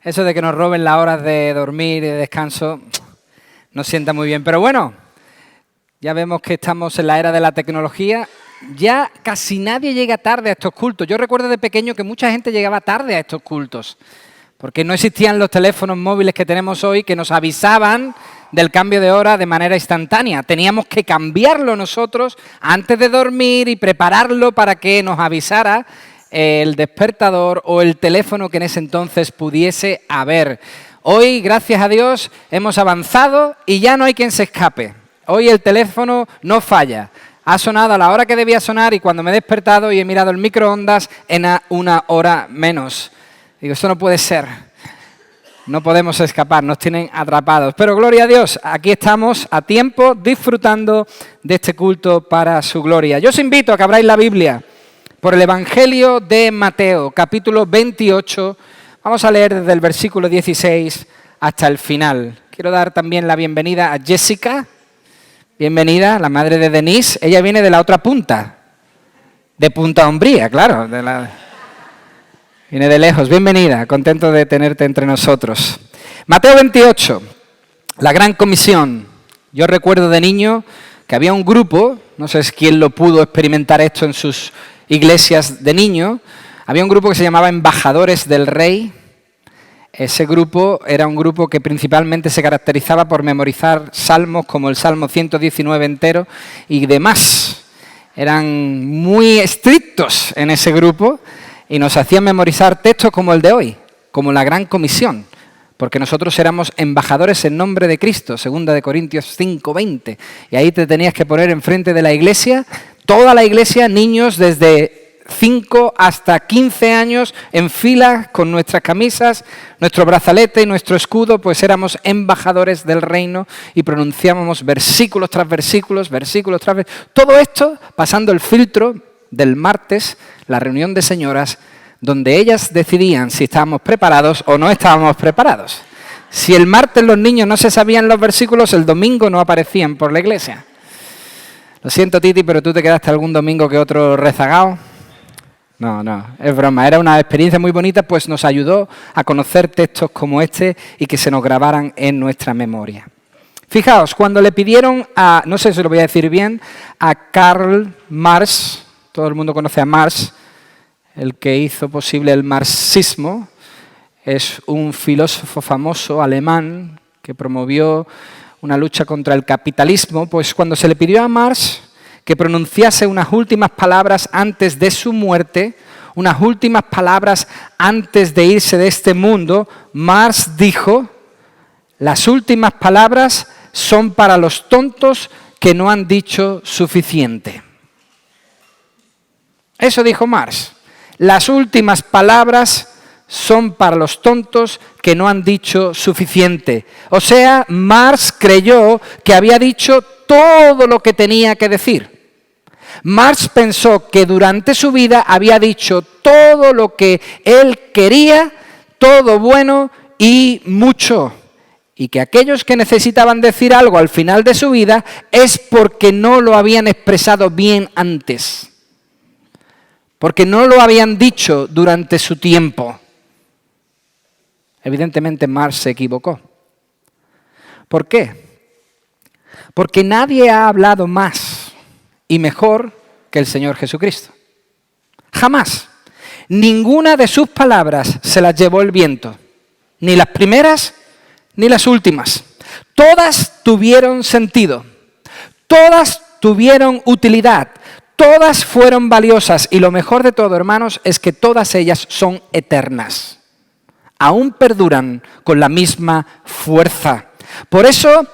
Eso de que nos roben las horas de dormir y de descanso nos sienta muy bien. Pero bueno, ya vemos que estamos en la era de la tecnología. Ya casi nadie llega tarde a estos cultos. Yo recuerdo de pequeño que mucha gente llegaba tarde a estos cultos, porque no existían los teléfonos móviles que tenemos hoy que nos avisaban del cambio de hora de manera instantánea. Teníamos que cambiarlo nosotros antes de dormir y prepararlo para que nos avisara el despertador o el teléfono que en ese entonces pudiese haber. Hoy, gracias a Dios, hemos avanzado y ya no hay quien se escape. Hoy el teléfono no falla. Ha sonado a la hora que debía sonar y cuando me he despertado y he mirado el microondas en una hora menos. Digo, esto no puede ser. No podemos escapar, nos tienen atrapados. Pero gloria a Dios, aquí estamos a tiempo disfrutando de este culto para su gloria. Yo os invito a que abráis la Biblia por el Evangelio de Mateo, capítulo 28. Vamos a leer desde el versículo 16 hasta el final. Quiero dar también la bienvenida a Jessica. Bienvenida, la madre de Denise. Ella viene de la otra punta, de Punta Umbría, claro. Viene de lejos. Bienvenida, contento de tenerte entre nosotros. Mateo 28, la Gran Comisión. Yo recuerdo de niño que había un grupo, no sé quién lo pudo experimentar esto en sus iglesias de niño, había un grupo que se llamaba Embajadores del Rey. Ese grupo era un grupo que principalmente se caracterizaba por memorizar salmos como el Salmo 119 entero y demás. Eran muy estrictos en ese grupo y nos hacían memorizar textos como el de hoy, como la Gran Comisión, porque nosotros éramos embajadores en nombre de Cristo, 2 Corintios 5:20. Y ahí te tenías que poner enfrente de la iglesia, toda la iglesia, niños desde 5 hasta 15 años en fila con nuestras camisas, nuestro brazalete y nuestro escudo, pues éramos embajadores del reino y pronunciábamos versículos tras versículos, todo esto pasando el filtro del martes, la reunión de señoras, donde ellas decidían si estábamos preparados o no estábamos preparados. Si el martes los niños no se sabían los versículos, el domingo no aparecían por la iglesia. Lo siento, Titi, pero tú te quedaste algún domingo que otro rezagado. No, es broma. Era una experiencia muy bonita, pues nos ayudó a conocer textos como este y que se nos grabaran en nuestra memoria. Fijaos, cuando le pidieron a, no sé si lo voy a decir bien, a Karl Marx, todo el mundo conoce a Marx, el que hizo posible el marxismo, es un filósofo famoso alemán que promovió una lucha contra el capitalismo, pues cuando se le pidió a Marx que pronunciase unas últimas palabras antes de su muerte, unas últimas palabras antes de irse de este mundo, Marx dijo: las últimas palabras son para los tontos que no han dicho suficiente. Eso dijo Marx. Las últimas palabras son para los tontos que no han dicho suficiente. O sea, Marx creyó que había dicho todo lo que tenía que decir. Marx pensó que durante su vida había dicho todo lo que él quería, todo bueno y mucho. Y que aquellos que necesitaban decir algo al final de su vida es porque no lo habían expresado bien antes. Porque no lo habían dicho durante su tiempo. Evidentemente Marx se equivocó. ¿Por qué? Porque nadie ha hablado más y mejor que el Señor Jesucristo. Jamás. Ninguna de sus palabras se las llevó el viento. Ni las primeras ni las últimas. Todas tuvieron sentido. Todas tuvieron utilidad. Todas fueron valiosas y lo mejor de todo, hermanos, es que todas ellas son eternas. Aún perduran con la misma fuerza. Por eso,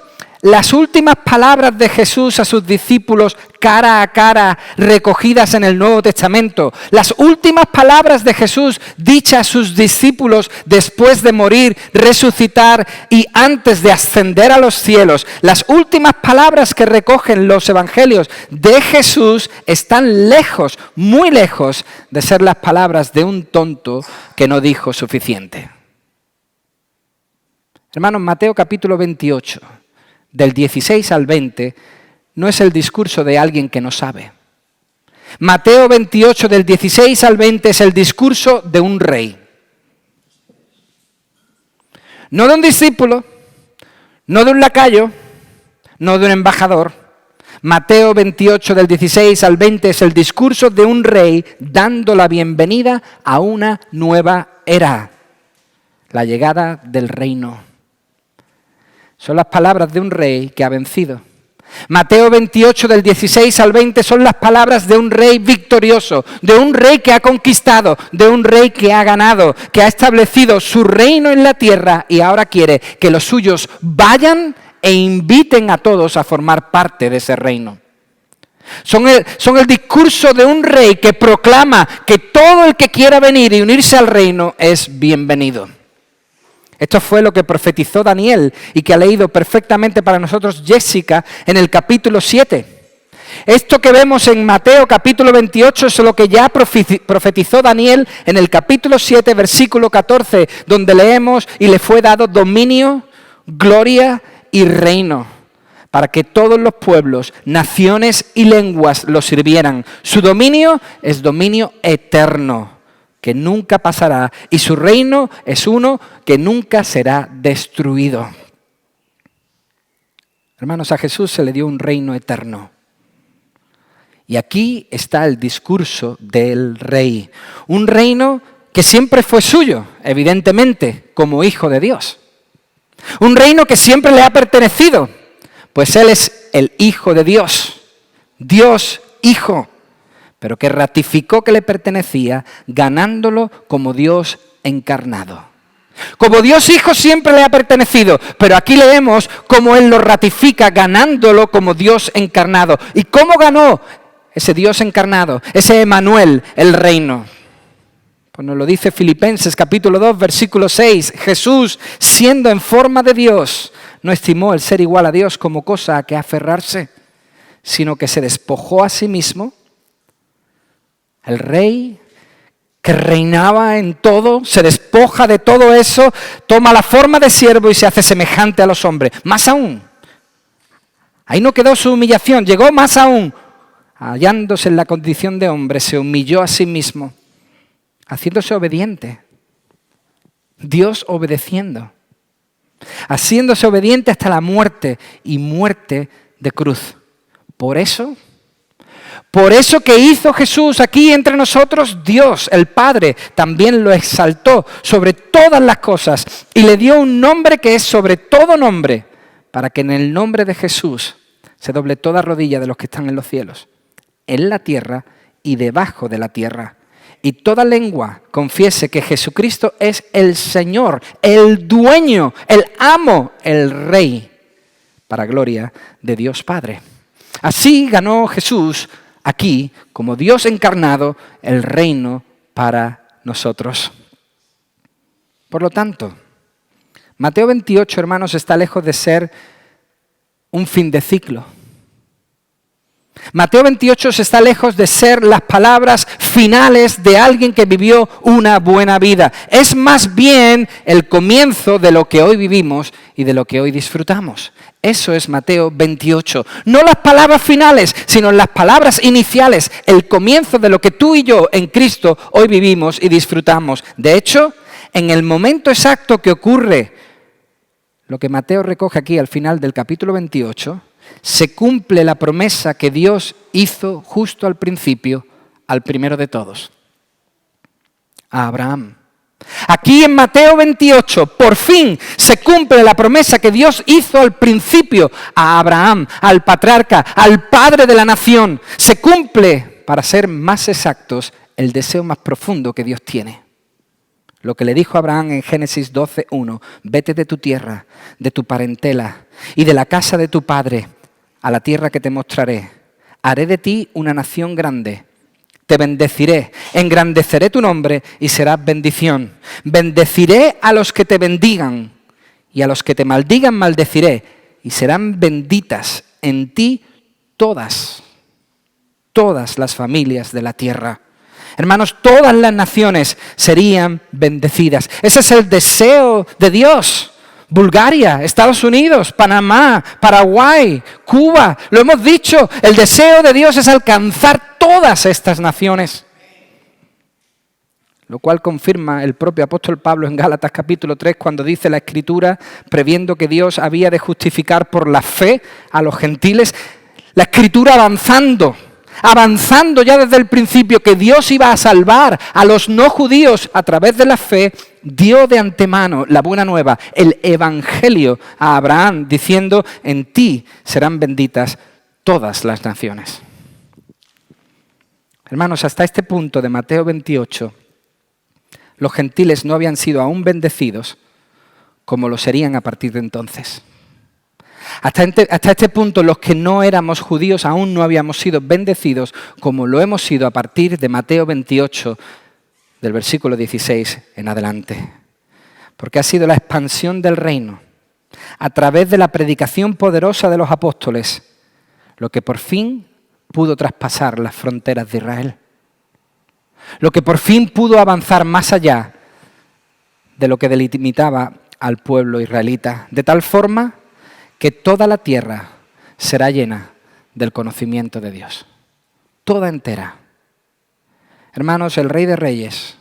las últimas palabras de Jesús a sus discípulos cara a cara, recogidas en el Nuevo Testamento, las últimas palabras de Jesús dichas a sus discípulos después de morir, resucitar y antes de ascender a los cielos, las últimas palabras que recogen los evangelios de Jesús están lejos, muy lejos de ser las palabras de un tonto que no dijo suficiente. Hermanos, Mateo capítulo 28, del 16 al 20, no es el discurso de alguien que no sabe. Mateo 28, del 16 al 20, es el discurso de un rey. No de un discípulo, no de un lacayo, no de un embajador. Mateo 28 del 16 al 20 es el discurso de un rey dando la bienvenida a una nueva era, la llegada del reino. Son las palabras de un rey que ha vencido. Mateo 28 del 16 al 20 son las palabras de un rey victorioso, de un rey que ha conquistado, de un rey que ha ganado, que ha establecido su reino en la tierra y ahora quiere que los suyos vayan e inviten a todos a formar parte de ese reino. Son el discurso de un rey que proclama que todo el que quiera venir y unirse al reino es bienvenido. Esto fue lo que profetizó Daniel y que ha leído perfectamente para nosotros Jessica en el capítulo 7. Esto que vemos en Mateo capítulo 28 es lo que ya profetizó Daniel en el capítulo 7, versículo 14, donde leemos: y le fue dado dominio, gloria y reino, para que todos los pueblos, naciones y lenguas lo sirvieran. Su dominio es dominio eterno, que nunca pasará, y su reino es uno que nunca será destruido. Hermanos, a Jesús se le dio un reino eterno. Y aquí está el discurso del rey. Un reino que siempre fue suyo, evidentemente, como hijo de Dios. Un reino que siempre le ha pertenecido, pues Él es el Hijo de Dios, Dios Hijo, pero que ratificó que le pertenecía ganándolo como Dios encarnado. Como Dios Hijo siempre le ha pertenecido, pero aquí leemos cómo Él lo ratifica ganándolo como Dios encarnado. ¿Y cómo ganó ese Dios encarnado, ese Emmanuel, el reino? Pues nos lo dice Filipenses capítulo 2, versículo 6. Jesús, siendo en forma de Dios, no estimó el ser igual a Dios como cosa a que aferrarse, sino que se despojó a sí mismo. El rey que reinaba en todo, se despoja de todo eso, toma la forma de siervo y se hace semejante a los hombres. Más aún, ahí no quedó su humillación, llegó más aún. Hallándose en la condición de hombre, se humilló a sí mismo, haciéndose obediente. Dios obedeciendo, haciéndose obediente hasta la muerte y muerte de cruz. Por eso que hizo Jesús aquí entre nosotros, Dios, el Padre, también lo exaltó sobre todas las cosas y le dio un nombre que es sobre todo nombre, para que en el nombre de Jesús se doble toda rodilla de los que están en los cielos, en la tierra y debajo de la tierra, y toda lengua confiese que Jesucristo es el Señor, el dueño, el amo, el Rey, para gloria de Dios Padre. Así ganó Jesús aquí, como Dios encarnado, el reino para nosotros. Por lo tanto, Mateo 28, hermanos, está lejos de ser un fin de ciclo. Mateo 28 está lejos de ser las palabras finales de alguien que vivió una buena vida. Es más bien el comienzo de lo que hoy vivimos y de lo que hoy disfrutamos. Eso es Mateo 28. No las palabras finales, sino las palabras iniciales, el comienzo de lo que tú y yo en Cristo hoy vivimos y disfrutamos. De hecho, en el momento exacto que ocurre lo que Mateo recoge aquí al final del capítulo 28, se cumple la promesa que Dios hizo justo al principio, al primero de todos, a Abraham. Aquí en Mateo 28, por fin se cumple la promesa que Dios hizo al principio a Abraham, al patriarca, al padre de la nación. Se cumple, para ser más exactos, el deseo más profundo que Dios tiene. Lo que le dijo a Abraham en Génesis 12:1, vete de tu tierra, de tu parentela y de la casa de tu padre, a la tierra que te mostraré. Haré de ti una nación grande. Te bendeciré, engrandeceré tu nombre y serás bendición. Bendeciré a los que te bendigan y a los que te maldigan maldeciré y serán benditas en ti todas las familias de la tierra. Hermanos, todas las naciones serían bendecidas. Ese es el deseo de Dios. Bulgaria, Estados Unidos, Panamá, Paraguay, Cuba, lo hemos dicho, el deseo de Dios es alcanzar todas estas naciones. lo cual confirma el propio apóstol Pablo en Gálatas capítulo 3 cuando dice la Escritura, previendo que Dios había de justificar por la fe a los gentiles. La Escritura avanzando ya desde el principio que Dios iba a salvar a los no judíos a través de la fe, dio de antemano la buena nueva, el evangelio a Abraham, diciendo, en ti serán benditas todas las naciones. Hermanos, hasta este punto de Mateo 28, los gentiles no habían sido aún bendecidos como lo serían a partir de entonces. Hasta este punto, los que no éramos judíos aún no habíamos sido bendecidos como lo hemos sido a partir de Mateo 28, del versículo 16 en adelante. Porque ha sido la expansión del reino, a través de la predicación poderosa de los apóstoles, lo que por fin pudo traspasar las fronteras de Israel. Lo que por fin pudo avanzar más allá de lo que delimitaba al pueblo israelita, de tal forma que toda la tierra será llena del conocimiento de Dios. Toda entera. Hermanos, el Rey de Reyes,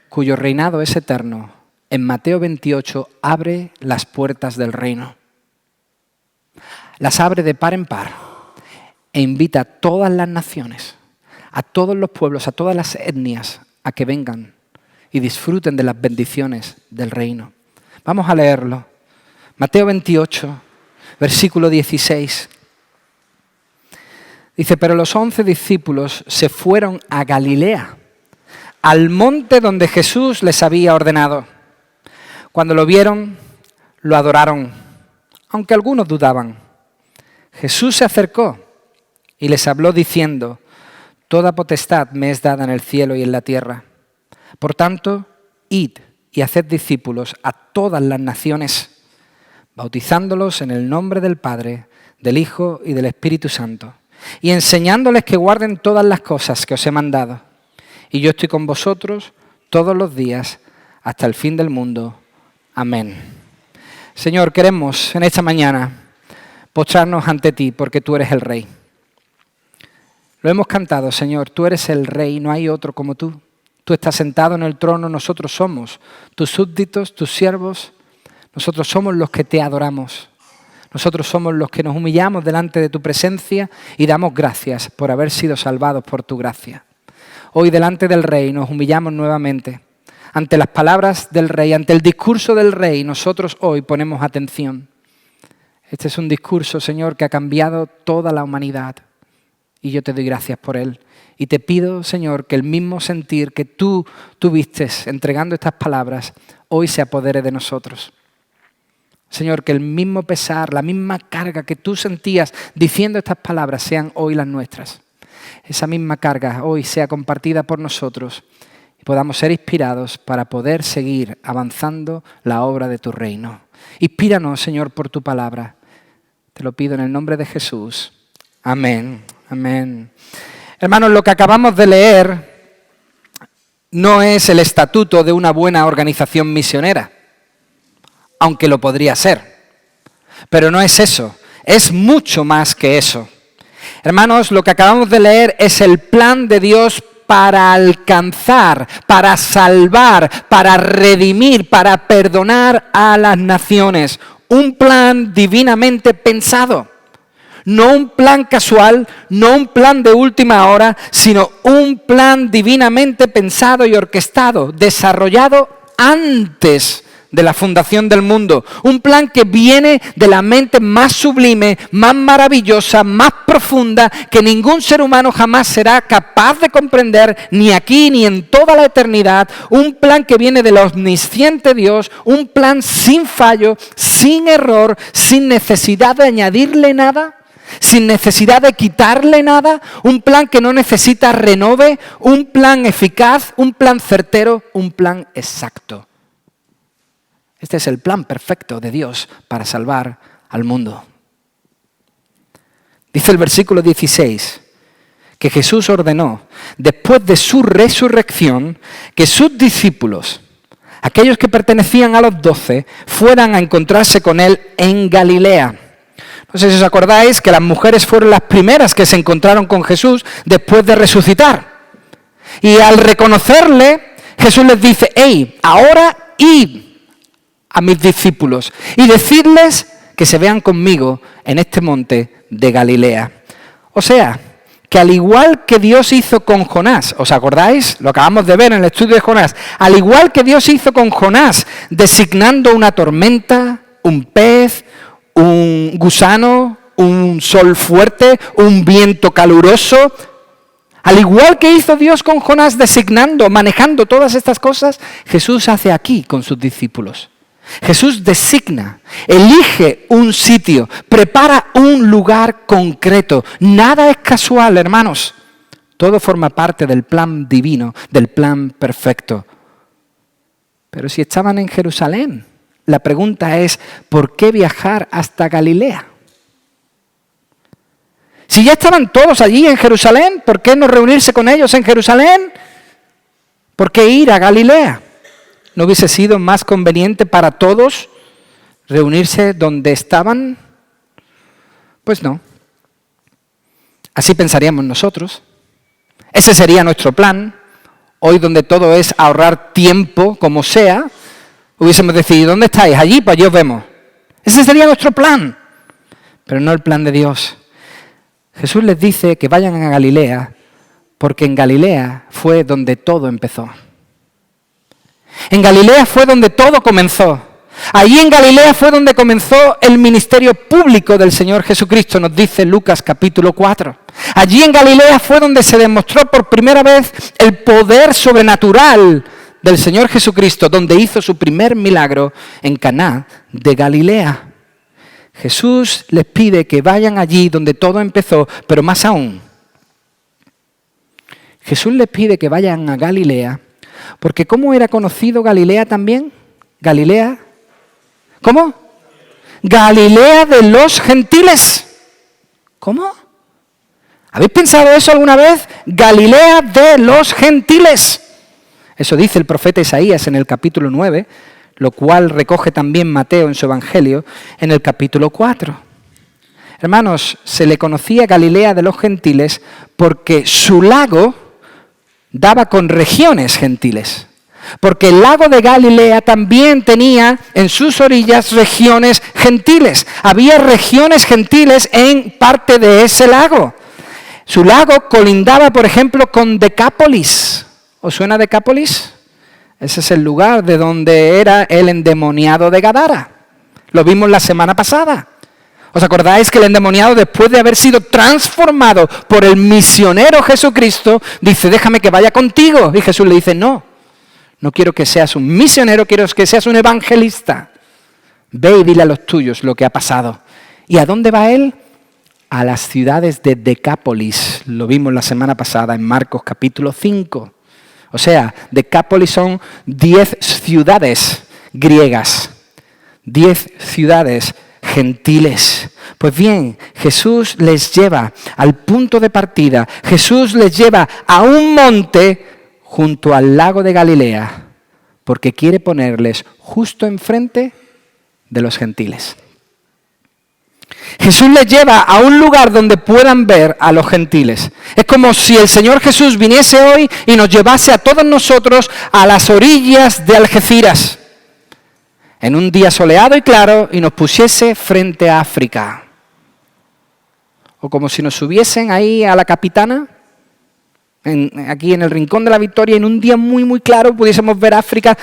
cuyo reinado es eterno, en Mateo 28 abre las puertas del reino. Las abre de par en par e invita a todas las naciones, a todos los pueblos, a todas las etnias, a que vengan y disfruten de las bendiciones del reino. Vamos a leerlo. Mateo 28, versículo 16. Dice, pero los 11 discípulos se fueron a Galilea, al monte donde Jesús les había ordenado. Cuando lo vieron, lo adoraron, aunque algunos dudaban. Jesús se acercó y les habló diciendo, toda potestad me es dada en el cielo y en la tierra. Por tanto, id y haced discípulos a todas las naciones, bautizándolos en el nombre del Padre, del Hijo y del Espíritu Santo, y enseñándoles que guarden todas las cosas que os he mandado. Y yo estoy con vosotros todos los días hasta el fin del mundo. Amén. Señor, queremos en esta mañana postrarnos ante ti porque tú eres el Rey. Lo hemos cantado, Señor, tú eres el Rey, no hay otro como tú. Tú estás sentado en el trono, nosotros somos tus súbditos, tus siervos. Nosotros somos los que te adoramos. Nosotros somos los que nos humillamos delante de tu presencia y damos gracias por haber sido salvados por tu gracia. Hoy delante del Rey nos humillamos nuevamente. Ante las palabras del Rey, ante el discurso del Rey, nosotros hoy ponemos atención. Este es un discurso, Señor, que ha cambiado toda la humanidad. Y yo te doy gracias por él. Y te pido, Señor, que el mismo sentir que tú tuviste entregando estas palabras, hoy se apodere de nosotros. Señor, que el mismo pesar, la misma carga que tú sentías diciendo estas palabras sean hoy las nuestras. Esa misma carga hoy sea compartida por nosotros y podamos ser inspirados para poder seguir avanzando la obra de tu reino. Inspíranos, Señor, por tu palabra. Te lo pido en el nombre de Jesús. Amén. Amén. Hermanos, lo que acabamos de leer no es el estatuto de una buena organización misionera, aunque lo podría ser. Pero no es eso, es mucho más que eso. Hermanos, lo que acabamos de leer es el plan de Dios para alcanzar, para salvar, para redimir, para perdonar a las naciones. Un plan divinamente pensado. No un plan casual, no un plan de última hora, sino un plan divinamente pensado y orquestado, desarrollado antes de la fundación del mundo. Un plan que viene de la mente más sublime, más maravillosa, más profunda, que ningún ser humano jamás será capaz de comprender, ni aquí ni en toda la eternidad. Un plan que viene del omnisciente Dios, un plan sin fallo, sin error, sin necesidad de añadirle nada, sin necesidad de quitarle nada, un plan que no necesita renove, un plan eficaz, un plan certero, un plan exacto. Este es el plan perfecto de Dios para salvar al mundo. Dice el versículo 16 que Jesús ordenó, después de su resurrección, que sus discípulos, aquellos que pertenecían a los 12, fueran a encontrarse con él en Galilea. No sé si os acordáis que las mujeres fueron las primeras que se encontraron con Jesús después de resucitar. Y al reconocerle, Jesús les dice, hey, ahora id a mis discípulos y decidles que se vean conmigo en este monte de Galilea. O sea, que al igual que Dios hizo con Jonás, ¿os acordáis? Lo acabamos de ver en el estudio de Jonás. Al igual que Dios hizo con Jonás, designando una tormenta, un pez, un gusano, un sol fuerte, un viento caluroso. Al igual que hizo Dios con Jonás, designando, manejando todas estas cosas, Jesús hace aquí con sus discípulos. Jesús designa, elige un sitio, prepara un lugar concreto. Nada es casual, hermanos. Todo forma parte del plan divino, del plan perfecto. Pero si estaban en Jerusalén, la pregunta es, ¿por qué viajar hasta Galilea? Si ya estaban todos allí en Jerusalén, ¿por qué no reunirse con ellos en Jerusalén? ¿Por qué ir a Galilea? ¿No hubiese sido más conveniente para todos reunirse donde estaban? Pues no. Así pensaríamos nosotros. Ese sería nuestro plan. Hoy donde todo es ahorrar tiempo, como sea, hubiésemos decidido, ¿dónde estáis? Allí, pues allí os vemos. Ese sería nuestro plan, pero no el plan de Dios. Jesús les dice que vayan a Galilea, porque en Galilea fue donde todo empezó. En Galilea fue donde todo comenzó. Allí en Galilea fue donde comenzó el ministerio público del Señor Jesucristo, nos dice Lucas capítulo 4. Allí en Galilea fue donde se demostró por primera vez el poder sobrenatural del Señor Jesucristo, donde hizo su primer milagro en Caná de Galilea. Jesús les pide que vayan allí donde todo empezó, pero más aún, Jesús les pide que vayan a Galilea, porque ¿cómo era conocido Galilea también? Galilea, ¿cómo? Galilea de los gentiles. ¿Cómo? ¿Habéis pensado eso alguna vez? Galilea de los gentiles. Eso dice el profeta Isaías en el capítulo 9, lo cual recoge también Mateo en su Evangelio en el capítulo 4. Hermanos, se le conocía Galilea de los gentiles porque su lago daba con regiones gentiles. Porque el lago de Galilea también tenía en sus orillas regiones gentiles. Había regiones gentiles en parte de ese lago. Su lago colindaba, por ejemplo, con Decápolis. ¿Os suena Decápolis? Ese es el lugar de donde era el endemoniado de Gadara. Lo vimos la semana pasada. ¿Os acordáis que el endemoniado, después de haber sido transformado por el misionero Jesucristo, dice, déjame que vaya contigo? Y Jesús le dice, no quiero que seas un misionero, quiero que seas un evangelista. Ve y dile a los tuyos lo que ha pasado. ¿Y a dónde va él? A las ciudades de Decápolis. Lo vimos la semana pasada en Marcos capítulo 5. O sea, Decápolis son 10 ciudades griegas, 10 ciudades gentiles. Pues bien, Jesús les lleva al punto de partida. Jesús les lleva a un monte junto al lago de Galilea, porque quiere ponerles justo enfrente de los gentiles. Jesús les lleva a un lugar donde puedan ver a los gentiles. Es como si el Señor Jesús viniese hoy y nos llevase a todos nosotros a las orillas de Algeciras, en un día soleado y claro, y nos pusiese frente a África. O como si nos subiesen ahí a la Capitana, aquí en el Rincón de la Victoria, en un día muy, muy claro, pudiésemos ver África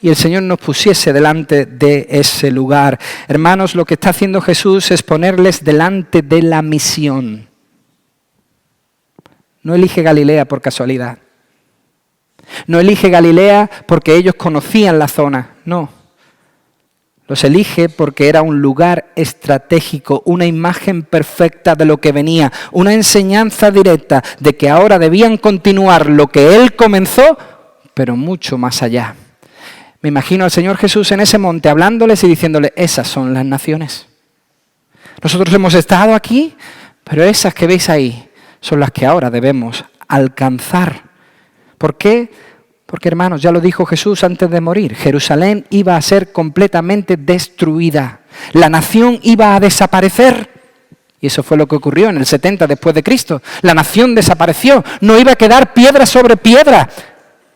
y el Señor nos pusiese delante de ese lugar. Hermanos, lo que está haciendo Jesús es ponerles delante de la misión. No elige Galilea por casualidad. No elige Galilea porque ellos conocían la zona, no. Los elige porque era un lugar estratégico, una imagen perfecta de lo que venía, una enseñanza directa de que ahora debían continuar lo que Él comenzó, pero mucho más allá. Me imagino al Señor Jesús en ese monte hablándoles y diciéndoles, esas son las naciones. Nosotros hemos estado aquí, pero esas que veis ahí son las que ahora debemos alcanzar. ¿Por qué? Porque, hermanos, ya lo dijo Jesús antes de morir, Jerusalén iba a ser completamente destruida. La nación iba a desaparecer. Y eso fue lo que ocurrió en el 70 después de Cristo. La nación desapareció, no iba a quedar piedra sobre piedra.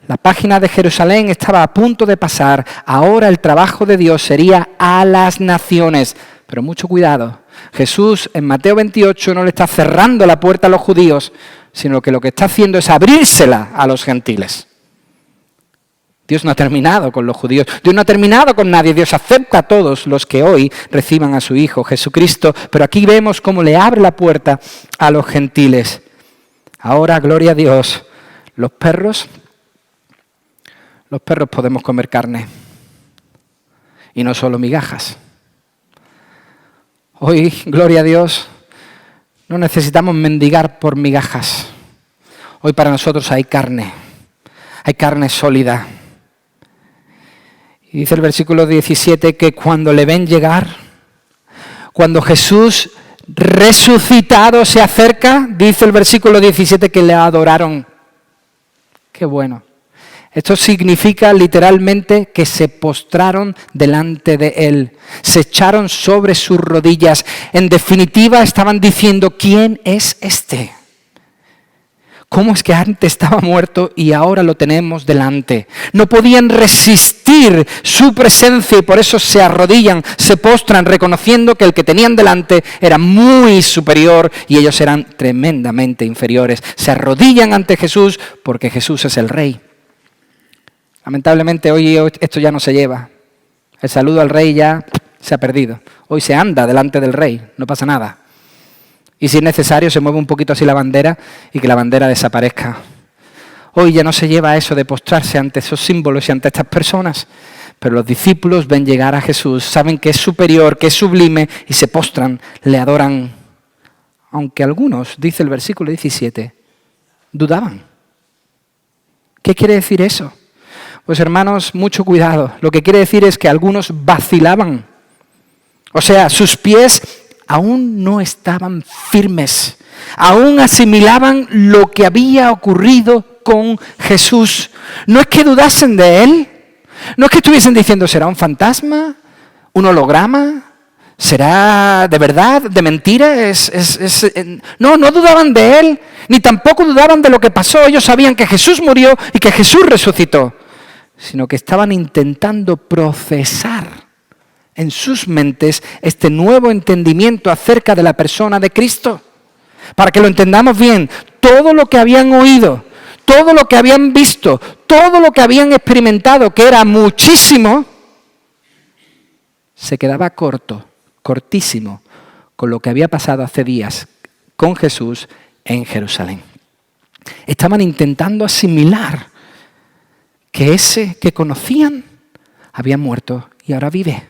La página de Jerusalén estaba a punto de pasar. Ahora el trabajo de Dios sería a las naciones. Pero mucho cuidado. Jesús en Mateo 28 no le está cerrando la puerta a los judíos, sino que lo que está haciendo es abrírsela a los gentiles. Dios no ha terminado con los judíos, Dios no ha terminado con nadie, Dios acepta a todos los que hoy reciban a su Hijo Jesucristo, pero aquí vemos cómo le abre la puerta a los gentiles. Ahora, gloria a Dios, los perros podemos comer carne, y no solo migajas. Hoy, gloria a Dios, no necesitamos mendigar por migajas. Hoy para nosotros hay carne sólida. Y dice el versículo 17 que cuando le ven llegar, cuando Jesús resucitado se acerca, dice el versículo 17 que le adoraron. Qué bueno. Esto significa literalmente que se postraron delante de Él, se echaron sobre sus rodillas. En definitiva, estaban diciendo, ¿quién es este? ¿Cómo es que antes estaba muerto y ahora lo tenemos delante? No podían resistir su presencia y por eso se arrodillan, se postran, reconociendo que el que tenían delante era muy superior y ellos eran tremendamente inferiores. Se arrodillan ante Jesús porque Jesús es el Rey. Lamentablemente hoy esto ya no se lleva. El saludo al Rey ya se ha perdido. Hoy se anda delante del Rey, no pasa nada. Y si es necesario, se mueve un poquito así la bandera y que la bandera desaparezca. Hoy ya no se lleva eso de postrarse ante esos símbolos y ante estas personas. Pero los discípulos ven llegar a Jesús, saben que es superior, que es sublime y se postran, le adoran. Aunque algunos, dice el versículo 17, dudaban. ¿Qué quiere decir eso? Pues hermanos, mucho cuidado. Lo que quiere decir es que algunos vacilaban. O sea, sus pies aún no estaban firmes, aún asimilaban lo que había ocurrido con Jesús. No es que dudasen de Él, no es que estuviesen diciendo, ¿será un fantasma? ¿Un holograma? ¿Será de verdad, de mentira? No dudaban de Él, ni tampoco dudaban de lo que pasó. Ellos sabían que Jesús murió y que Jesús resucitó, sino que estaban intentando procesar en sus mentes este nuevo entendimiento acerca de la persona de Cristo. Para que lo entendamos bien, todo lo que habían oído, todo lo que habían visto, todo lo que habían experimentado, que era muchísimo, se quedaba cortísimo, con lo que había pasado hace días con Jesús en Jerusalén. Estaban intentando asimilar que ese que conocían había muerto y ahora vive.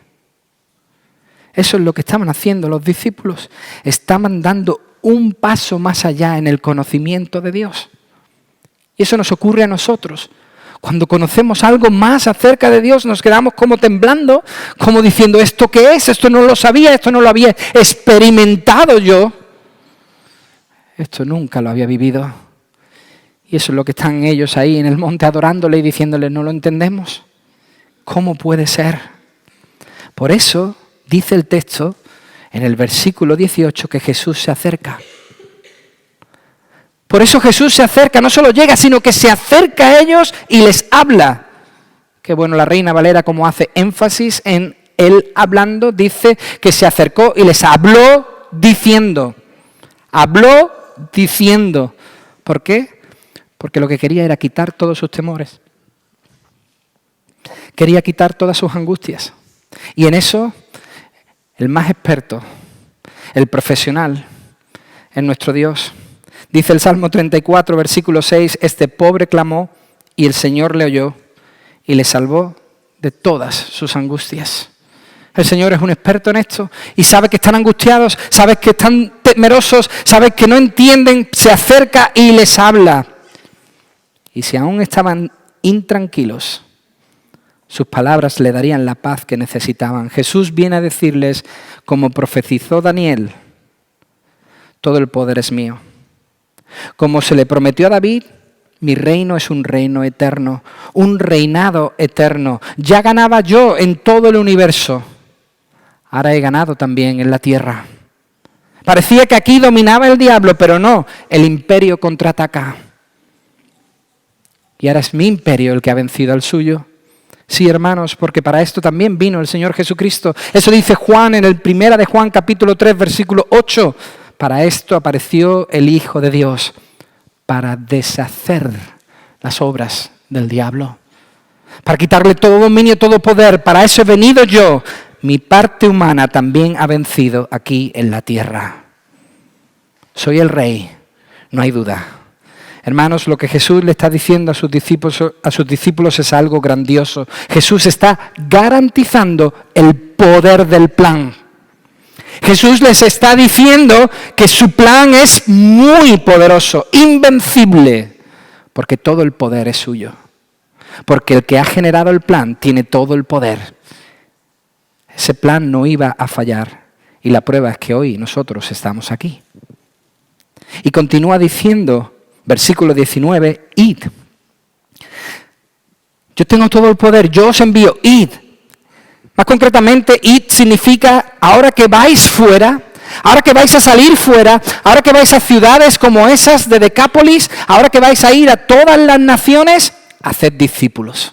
Eso es lo que estaban haciendo los discípulos. Estaban dando un paso más allá en el conocimiento de Dios. Y eso nos ocurre a nosotros. Cuando conocemos algo más acerca de Dios, nos quedamos como temblando, como diciendo, ¿esto qué es? Esto no lo sabía, esto no lo había experimentado yo. Esto nunca lo había vivido. Y eso es lo que están ellos ahí en el monte adorándole y diciéndole, ¿no lo entendemos? ¿Cómo puede ser? Por eso dice el texto en el versículo 18 que Jesús se acerca. Por eso Jesús se acerca, no solo llega, sino que se acerca a ellos y les habla. Qué bueno, la Reina Valera como hace énfasis en él hablando, dice que se acercó y les habló diciendo. Habló diciendo. ¿Por qué? Porque lo que quería era quitar todos sus temores. Quería quitar todas sus angustias. Y en eso, el más experto, el profesional, es nuestro Dios. Dice el Salmo 34, versículo 6, este pobre clamó y el Señor le oyó y le salvó de todas sus angustias. El Señor es un experto en esto y sabe que están angustiados, sabe que están temerosos, sabe que no entienden, se acerca y les habla. Y si aún estaban intranquilos, sus palabras le darían la paz que necesitaban. Jesús viene a decirles, como profetizó Daniel, todo el poder es mío. Como se le prometió a David, mi reino es un reino eterno, un reinado eterno. Ya ganaba yo en todo el universo, ahora he ganado también en la tierra. Parecía que aquí dominaba el diablo, pero no, el imperio contraataca. Y ahora es mi imperio el que ha vencido al suyo. Sí, hermanos, porque para esto también vino el Señor Jesucristo. Eso dice Juan en el 1 de Juan capítulo 3, versículo 8. Para esto apareció el Hijo de Dios, para deshacer las obras del diablo, para quitarle todo dominio, todo poder. Para eso he venido yo. Mi parte humana también ha vencido aquí en la tierra. Soy el Rey, no hay duda. Hermanos, lo que Jesús le está diciendo a sus discípulos es algo grandioso. Jesús está garantizando el poder del plan. Jesús les está diciendo que su plan es muy poderoso, invencible, porque todo el poder es suyo. Porque el que ha generado el plan tiene todo el poder. Ese plan no iba a fallar y la prueba es que hoy nosotros estamos aquí. Y continúa diciendo, versículo 19, id. Yo tengo todo el poder, yo os envío, id. Más concretamente, id significa ahora que vais fuera, ahora que vais a salir fuera, ahora que vais a ciudades como esas de Decápolis, ahora que vais a ir a todas las naciones, haced discípulos.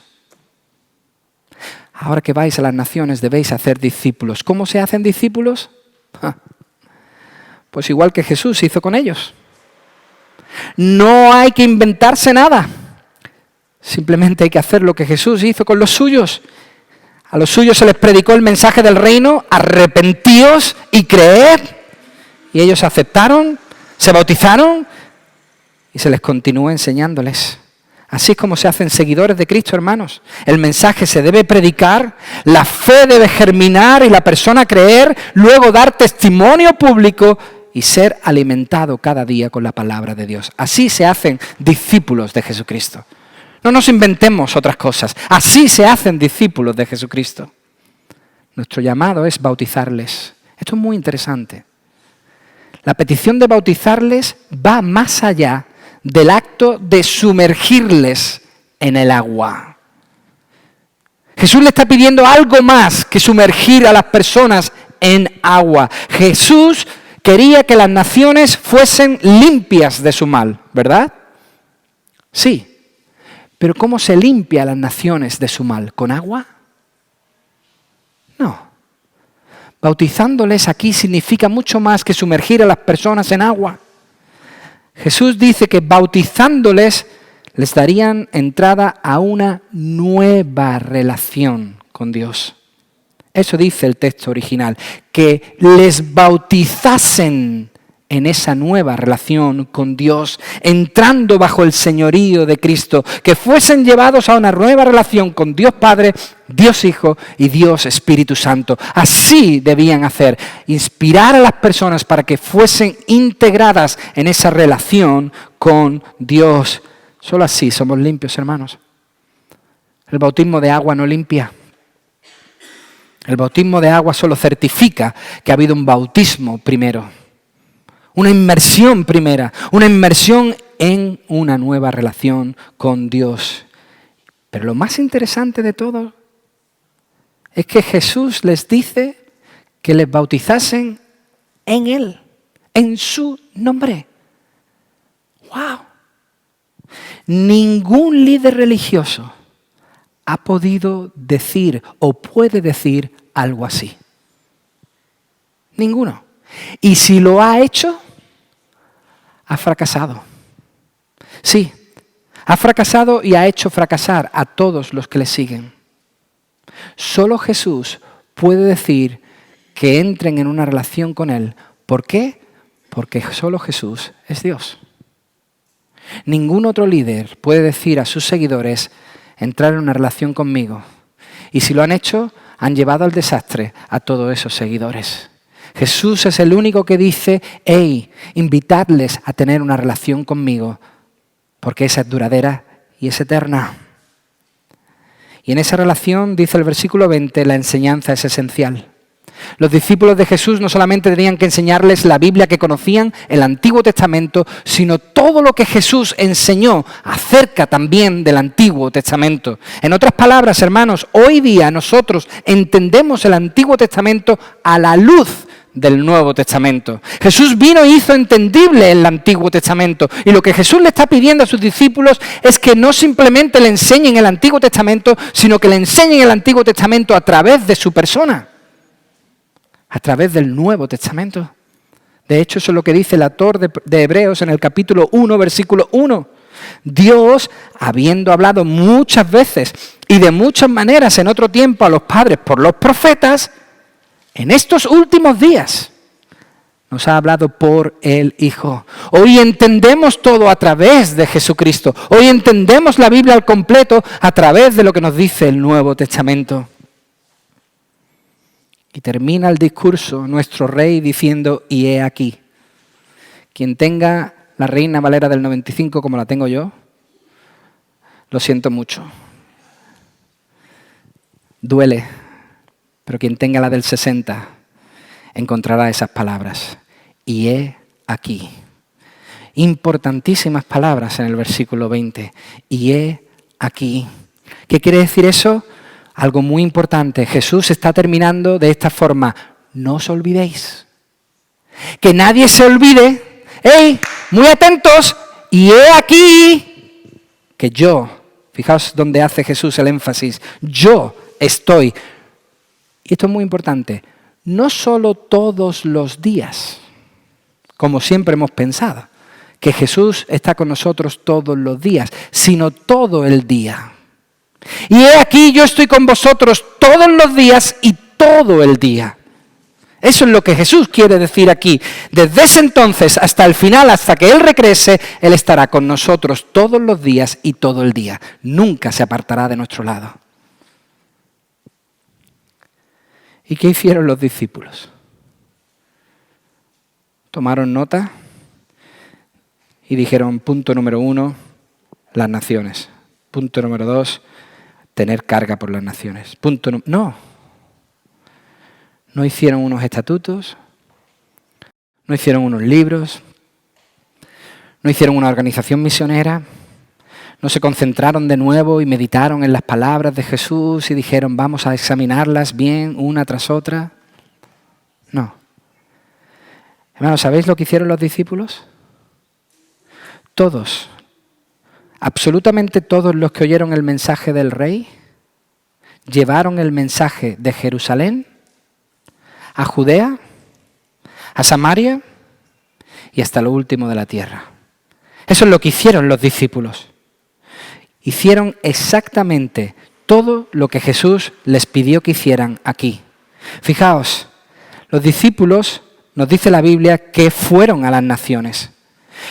Ahora que vais a las naciones debéis hacer discípulos. ¿Cómo se hacen discípulos? Pues igual que Jesús hizo con ellos. No hay que inventarse nada. Simplemente hay que hacer lo que Jesús hizo con los suyos. A los suyos se les predicó el mensaje del reino, arrepentíos y creed. Y ellos aceptaron, se bautizaron y se les continúa enseñándoles. Así es como se hacen seguidores de Cristo, hermanos. El mensaje se debe predicar, la fe debe germinar y la persona creer, luego dar testimonio público y ser alimentado cada día con la palabra de Dios. Así se hacen discípulos de Jesucristo. No nos inventemos otras cosas. Así se hacen discípulos de Jesucristo. Nuestro llamado es bautizarles. Esto es muy interesante. La petición de bautizarles va más allá del acto de sumergirles en el agua. Jesús le está pidiendo algo más que sumergir a las personas en agua. Jesús quería que las naciones fuesen limpias de su mal, ¿verdad? Sí. Pero ¿cómo se limpia a las naciones de su mal? ¿Con agua? No. Bautizándoles aquí significa mucho más que sumergir a las personas en agua. Jesús dice que bautizándoles les darían entrada a una nueva relación con Dios. Eso dice el texto original, que les bautizasen en esa nueva relación con Dios, entrando bajo el señorío de Cristo, que fuesen llevados a una nueva relación con Dios Padre, Dios Hijo y Dios Espíritu Santo. Así debían hacer, inspirar a las personas para que fuesen integradas en esa relación con Dios. Solo así somos limpios, hermanos. El bautismo de agua no limpia. El bautismo de agua solo certifica que ha habido un bautismo primero. Una inmersión primera, una inmersión en una nueva relación con Dios. Pero lo más interesante de todo es que Jesús les dice que les bautizasen en Él, en su nombre. ¡Wow! Ningún líder religioso ha podido decir o puede decir algo así. Ninguno. Y si lo ha hecho, ha fracasado. Sí, ha fracasado y ha hecho fracasar a todos los que le siguen. Solo Jesús puede decir que entren en una relación con Él. ¿Por qué? Porque solo Jesús es Dios. Ningún otro líder puede decir a sus seguidores, entrar en una relación conmigo. Y si lo han hecho, han llevado al desastre a todos esos seguidores. Jesús es el único que dice, hey, invitadles a tener una relación conmigo, porque esa es duradera y es eterna. Y en esa relación, dice el versículo 20, la enseñanza es esencial. Los discípulos de Jesús no solamente tenían que enseñarles la Biblia que conocían, el Antiguo Testamento, sino todo lo que Jesús enseñó acerca también del Antiguo Testamento. En otras palabras, hermanos, hoy día nosotros entendemos el Antiguo Testamento a la luz del Nuevo Testamento. Jesús vino e hizo entendible el Antiguo Testamento. Y lo que Jesús le está pidiendo a sus discípulos es que no simplemente le enseñen el Antiguo Testamento, sino que le enseñen el Antiguo Testamento a través de su persona, a través del Nuevo Testamento. De hecho, eso es lo que dice el autor de Hebreos en el capítulo 1, versículo 1. Dios, habiendo hablado muchas veces y de muchas maneras en otro tiempo a los padres por los profetas, en estos últimos días nos ha hablado por el Hijo. Hoy entendemos todo a través de Jesucristo. Hoy entendemos la Biblia al completo a través de lo que nos dice el Nuevo Testamento. Y termina el discurso nuestro Rey diciendo, y he aquí. Quien tenga la Reina Valera del 95 como la tengo yo, lo siento mucho. Duele, pero quien tenga la del 60 encontrará esas palabras. Y he aquí. Importantísimas palabras en el versículo 20. Y he aquí. ¿Qué quiere decir eso? Algo muy importante. Jesús está terminando de esta forma. No os olvidéis. Que nadie se olvide. ¡Ey! Muy atentos. Y he aquí que yo, fijaos dónde hace Jesús el énfasis, yo estoy. Y esto es muy importante. No solo todos los días, como siempre hemos pensado, que Jesús está con nosotros todos los días, sino todo el día. Y he aquí yo estoy con vosotros todos los días y todo el día. Eso es lo que Jesús quiere decir aquí. Desde ese entonces hasta el final, hasta que Él regrese, Él estará con nosotros todos los días y todo el día. Nunca se apartará de nuestro lado. ¿Y qué hicieron los discípulos? Tomaron nota y dijeron, punto número 1, las naciones. Punto número 2, tener carga por las naciones. No hicieron unos estatutos, no hicieron unos libros, no hicieron una organización misionera, no se concentraron de nuevo y meditaron en las palabras de Jesús y dijeron, vamos a examinarlas bien una tras otra. No. Hermanos, ¿sabéis lo que hicieron los discípulos? Todos, absolutamente todos los que oyeron el mensaje del Rey, llevaron el mensaje de Jerusalén a Judea, a Samaria y hasta lo último de la tierra. Eso es lo que hicieron los discípulos. Hicieron exactamente todo lo que Jesús les pidió que hicieran aquí. Fijaos, los discípulos, nos dice la Biblia, que fueron a las naciones.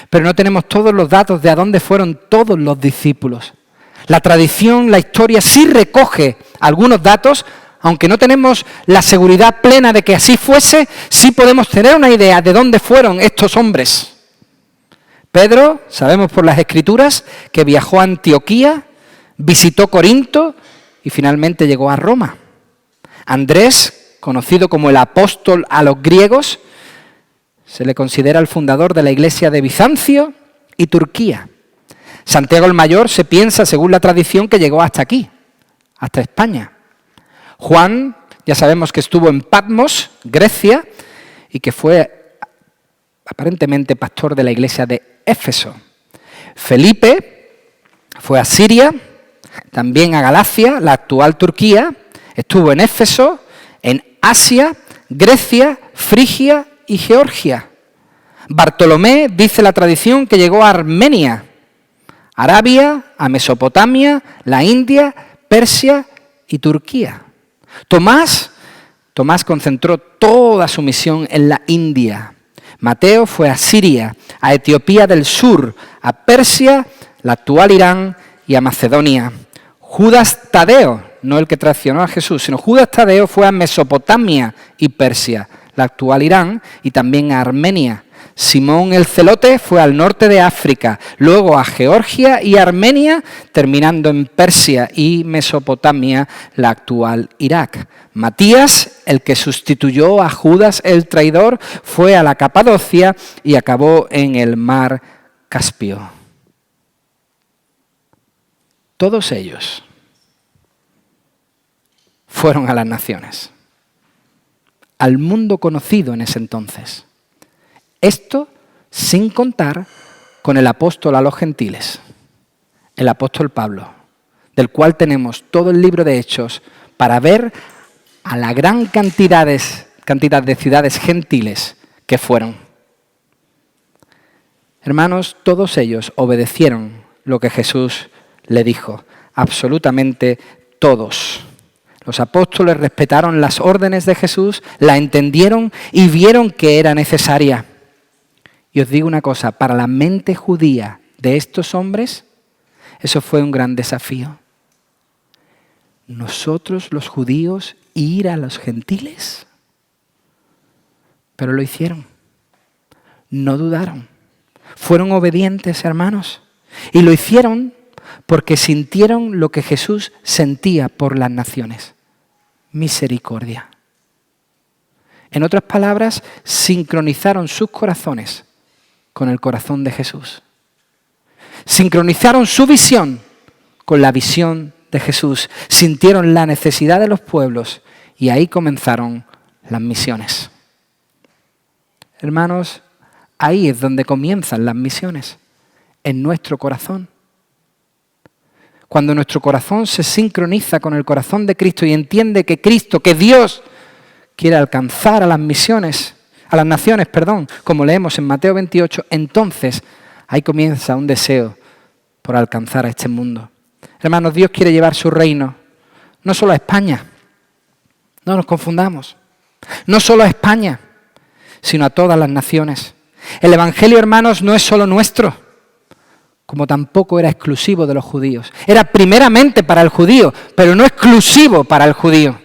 Pero no tenemos todos los datos de a dónde fueron todos los discípulos. La tradición, la historia sí recoge algunos datos, aunque no tenemos la seguridad plena de que así fuese, sí podemos tener una idea de dónde fueron estos hombres. Pedro, sabemos por las Escrituras, que viajó a Antioquía, visitó Corinto y finalmente llegó a Roma. Andrés, conocido como el apóstol a los griegos, se le considera el fundador de la iglesia de Bizancio y Turquía. Santiago el Mayor se piensa, según la tradición, que llegó hasta aquí, hasta España. Juan, ya sabemos que estuvo en Patmos, Grecia, y que fue aparentemente pastor de la iglesia de Éfeso. Felipe fue a Siria, también a Galacia, la actual Turquía, estuvo en Éfeso, en Asia, Grecia, Frigia y Georgia. Bartolomé, dice la tradición, que llegó a Armenia, Arabia, a Mesopotamia, la India, Persia y Turquía. Tomás concentró toda su misión en la India. Mateo fue a Siria, a Etiopía del sur, a Persia, la actual Irán y a Macedonia. Judas Tadeo, no el que traicionó a Jesús, sino Judas Tadeo fue a Mesopotamia y Persia, la actual Irán, y también a Armenia. Simón el Celote fue al norte de África, luego a Georgia y Armenia, terminando en Persia y Mesopotamia, la actual Irak. Matías, el que sustituyó a Judas el traidor, fue a la Capadocia y acabó en el mar Caspio. Todos ellos fueron a las naciones, al mundo conocido en ese entonces. Esto sin contar con el apóstol a los gentiles, el apóstol Pablo, del cual tenemos todo el libro de Hechos para ver a la gran cantidad de ciudades gentiles que fueron. Hermanos, todos ellos obedecieron lo que Jesús le dijo, absolutamente todos. Los apóstoles respetaron las órdenes de Jesús, la entendieron y vieron que era necesaria. Y os digo una cosa, para la mente judía de estos hombres, eso fue un gran desafío. Nosotros los judíos ir a los gentiles, pero lo hicieron, no dudaron, fueron obedientes, hermanos, y lo hicieron porque sintieron lo que Jesús sentía por las naciones, misericordia. En otras palabras, sincronizaron sus corazones con el corazón de Jesús. Sincronizaron su visión con la visión de Jesús. Sintieron la necesidad de los pueblos y ahí comenzaron las misiones. Hermanos, ahí es donde comienzan las misiones, en nuestro corazón. Cuando nuestro corazón se sincroniza con el corazón de Cristo y entiende que Cristo, que Dios quiere alcanzar a las misiones, a las naciones, como leemos en Mateo 28, entonces ahí comienza un deseo por alcanzar a este mundo. Hermanos, Dios quiere llevar su reino, no solo a España, no nos confundamos, no solo a España, sino a todas las naciones. El Evangelio, hermanos, no es solo nuestro, como tampoco era exclusivo de los judíos. Era primeramente para el judío, pero no exclusivo para el judío.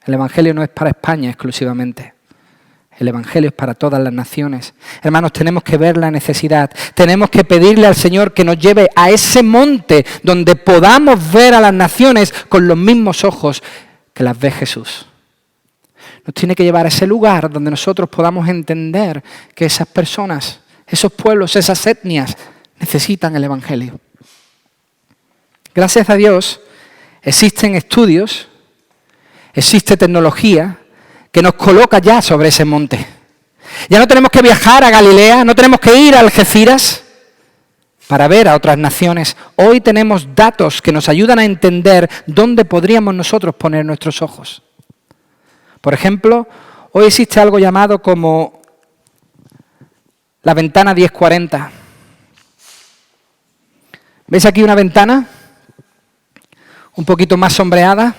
El Evangelio no es para España exclusivamente. El Evangelio es para todas las naciones. Hermanos, tenemos que ver la necesidad. Tenemos que pedirle al Señor que nos lleve a ese monte donde podamos ver a las naciones con los mismos ojos que las ve Jesús. Nos tiene que llevar a ese lugar donde nosotros podamos entender que esas personas, esos pueblos, esas etnias necesitan el Evangelio. Gracias a Dios existen estudios, existe tecnología que nos coloca ya sobre ese monte. Ya no tenemos que viajar a Galilea, no tenemos que ir a Algeciras para ver a otras naciones. Hoy tenemos datos que nos ayudan a entender dónde podríamos nosotros poner nuestros ojos. Por ejemplo, hoy existe algo llamado como la ventana 1040. ¿Veis aquí una ventana? Un poquito más sombreada.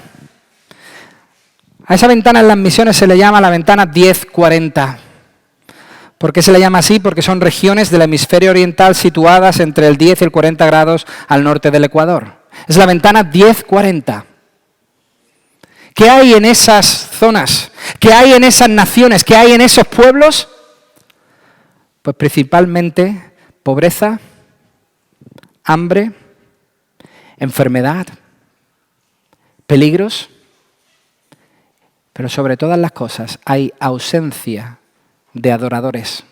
A esa ventana en las misiones se le llama la ventana 1040. ¿Por qué se le llama así? Porque son regiones del hemisferio oriental situadas entre el 10 y el 40 grados al norte del Ecuador. Es la ventana 1040. ¿Qué hay en esas zonas? ¿Qué hay en esas naciones? ¿Qué hay en esos pueblos? Pues principalmente pobreza, hambre, enfermedad, peligros, pero sobre todas las cosas hay ausencia de adoradores.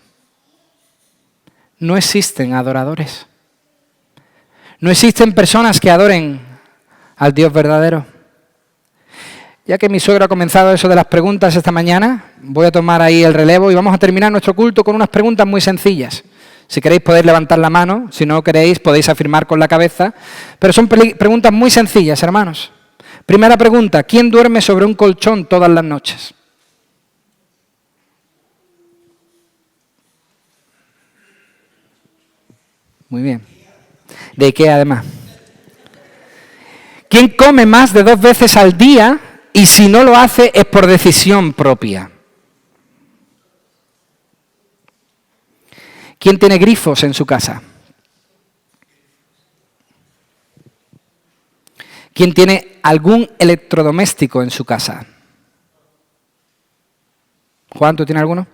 No existen adoradores. No existen personas que adoren al Dios verdadero. Ya que mi suegro ha comenzado eso de las preguntas esta mañana, voy a tomar ahí el relevo y vamos a terminar nuestro culto con unas preguntas muy sencillas. Si queréis podéis levantar la mano, si no queréis podéis afirmar con la cabeza, pero son preguntas muy sencillas, hermanos. Primera pregunta, ¿quién duerme sobre un colchón todas las noches? Muy bien. De IKEA además. ¿Quién come más de 2 veces al día y si no lo hace es por decisión propia? ¿Quién tiene grifos en su casa? ¿Quién tiene algún electrodoméstico en su casa? Juan, ¿tú tienes alguno?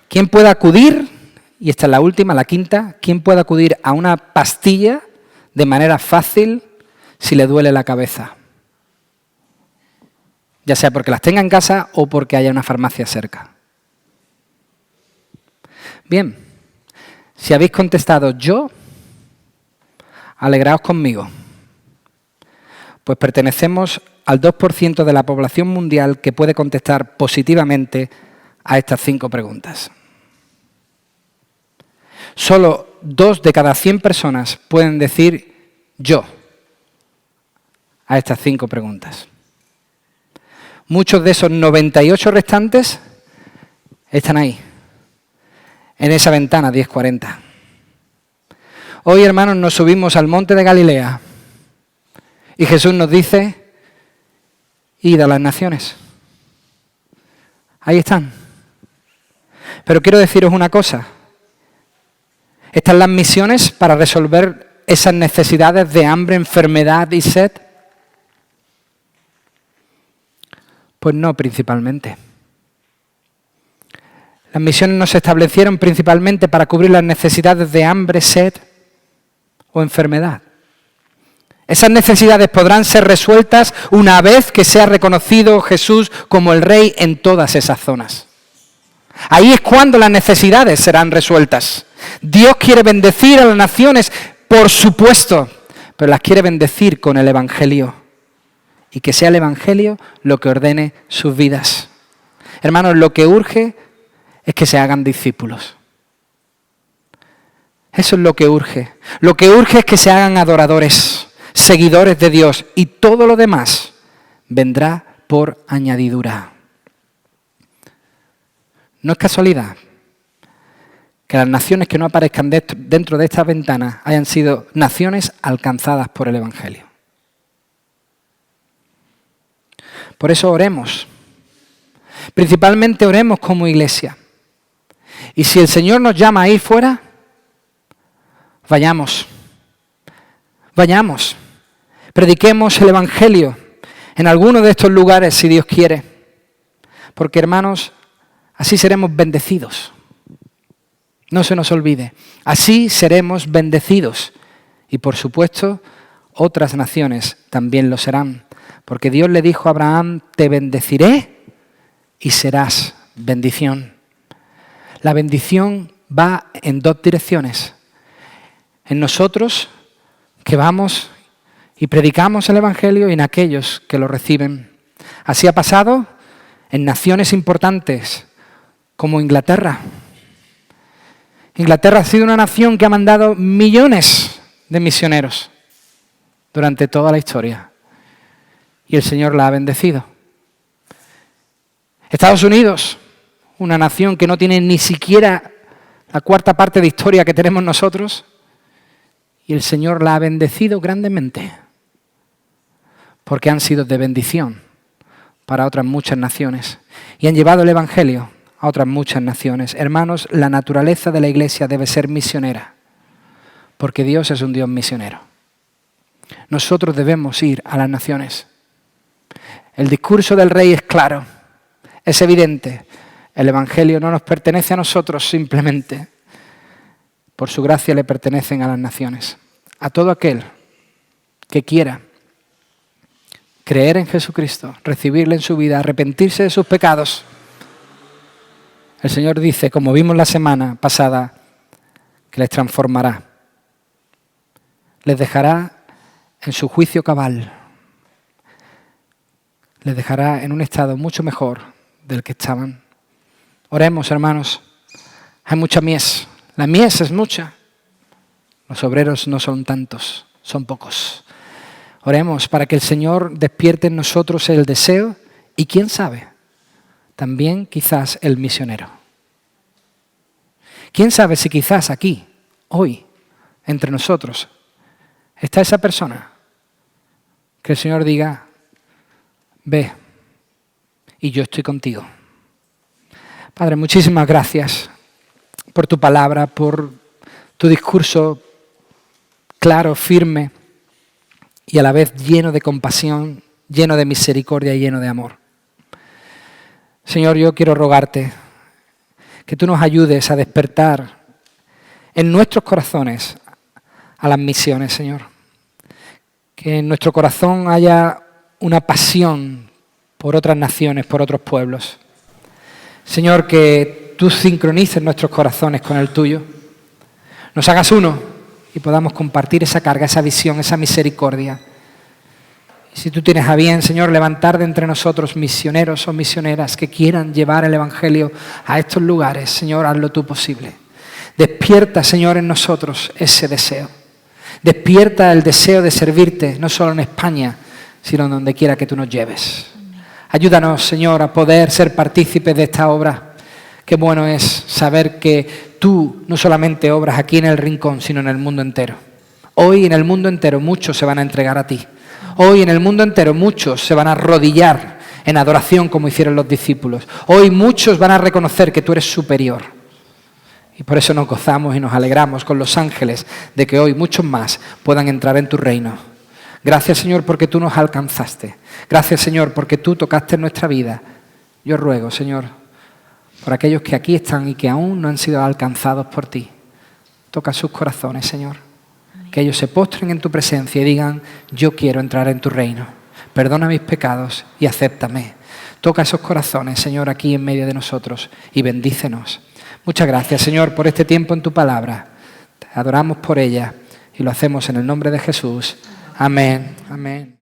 ¿Quién puede acudir, y esta es la última, la quinta, quién puede acudir a una pastilla de manera fácil si le duele la cabeza? Ya sea porque las tenga en casa o porque haya una farmacia cerca. Bien, si habéis contestado yo, alegraos conmigo, Pues pertenecemos al 2% de la población mundial que puede contestar positivamente a estas 5 preguntas. Solo 2 de cada 100 personas pueden decir yo a estas 5 preguntas. Muchos de esos 98 restantes están ahí, en esa ventana 1040. Hoy, hermanos, nos subimos al monte de Galilea y Jesús nos dice, id a las naciones. Ahí están. Pero quiero deciros una cosa. ¿Están las misiones para resolver esas necesidades de hambre, enfermedad y sed? Pues no principalmente. Las misiones no se establecieron principalmente para cubrir las necesidades de hambre, sed o enfermedad. Esas necesidades podrán ser resueltas una vez que sea reconocido Jesús como el Rey en todas esas zonas. Ahí es cuando las necesidades serán resueltas. Dios quiere bendecir a las naciones, por supuesto, pero las quiere bendecir con el Evangelio. Y que sea el Evangelio lo que ordene sus vidas. Hermanos, lo que urge es que se hagan discípulos. Eso es lo que urge. Lo que urge es que se hagan adoradores, seguidores de Dios, y todo lo demás vendrá por añadidura. No es casualidad que las naciones que no aparezcan dentro de esta ventana hayan sido naciones alcanzadas por el Evangelio. Por eso oremos. Principalmente oremos como iglesia. Y si el Señor nos llama a ir fuera, vayamos. Vayamos. Prediquemos el Evangelio en alguno de estos lugares si Dios quiere. Porque, hermanos, así seremos bendecidos. No se nos olvide. Así seremos bendecidos. Y por supuesto, otras naciones también lo serán. Porque Dios le dijo a Abraham, te bendeciré y serás bendición. La bendición va en 2 direcciones. En nosotros que vamos y predicamos el Evangelio y en aquellos que lo reciben. Así ha pasado en naciones importantes como Inglaterra. Inglaterra ha sido una nación que ha mandado millones de misioneros durante toda la historia. Y el Señor la ha bendecido. Estados Unidos, una nación que no tiene ni siquiera la 4ª parte de historia que tenemos nosotros, y el Señor la ha bendecido grandemente, porque han sido de bendición para otras muchas naciones, y han llevado el Evangelio a otras muchas naciones. Hermanos, la naturaleza de la iglesia debe ser misionera, porque Dios es un Dios misionero. Nosotros debemos ir a las naciones. El discurso del Rey es claro, es evidente. El Evangelio no nos pertenece a nosotros simplemente. Por su gracia le pertenecen a las naciones. A todo aquel que quiera creer en Jesucristo, recibirle en su vida, arrepentirse de sus pecados. El Señor dice, como vimos la semana pasada, que les transformará. Les dejará en su juicio cabal. Les dejará en un estado mucho mejor del que estaban. Oremos, hermanos. Hay mucha mies. La mies es mucha. Los obreros no son tantos, son pocos. Oremos para que el Señor despierte en nosotros el deseo y, quién sabe, también quizás el misionero. ¿Quién sabe si quizás aquí, hoy, entre nosotros, está esa persona que el Señor diga, ve y yo estoy contigo? Padre, muchísimas gracias por tu palabra, por tu discurso claro, firme y a la vez lleno de compasión, lleno de misericordia y lleno de amor. Señor, yo quiero rogarte que tú nos ayudes a despertar en nuestros corazones a las misiones, Señor. Que en nuestro corazón haya una pasión por otras naciones, por otros pueblos. Señor, que tú sincronices nuestros corazones con el tuyo. Nos hagas uno y podamos compartir esa carga, esa visión, esa misericordia. Y si tú tienes a bien, Señor, levantar de entre nosotros misioneros o misioneras que quieran llevar el Evangelio a estos lugares, Señor, hazlo tú posible. Despierta, Señor, en nosotros ese deseo. Despierta el deseo de servirte, no solo en España, sino en donde quiera que tú nos lleves. Ayúdanos, Señor, a poder ser partícipes de esta obra. Qué bueno es saber que tú no solamente obras aquí en el rincón, sino en el mundo entero. Hoy en el mundo entero muchos se van a entregar a ti. Hoy en el mundo entero muchos se van a arrodillar en adoración como hicieron los discípulos. Hoy muchos van a reconocer que tú eres superior. Y por eso nos gozamos y nos alegramos con los ángeles de que hoy muchos más puedan entrar en tu reino. Gracias, Señor, porque tú nos alcanzaste. Gracias, Señor, porque tú tocaste nuestra vida. Yo ruego, Señor, por aquellos que aquí están y que aún no han sido alcanzados por ti. Toca sus corazones, Señor. Que ellos se postren en tu presencia y digan, yo quiero entrar en tu reino. Perdona mis pecados y acéptame. Toca esos corazones, Señor, aquí en medio de nosotros y bendícenos. Muchas gracias, Señor, por este tiempo en tu palabra. Te adoramos por ella y lo hacemos en el nombre de Jesús. Amén. Amén.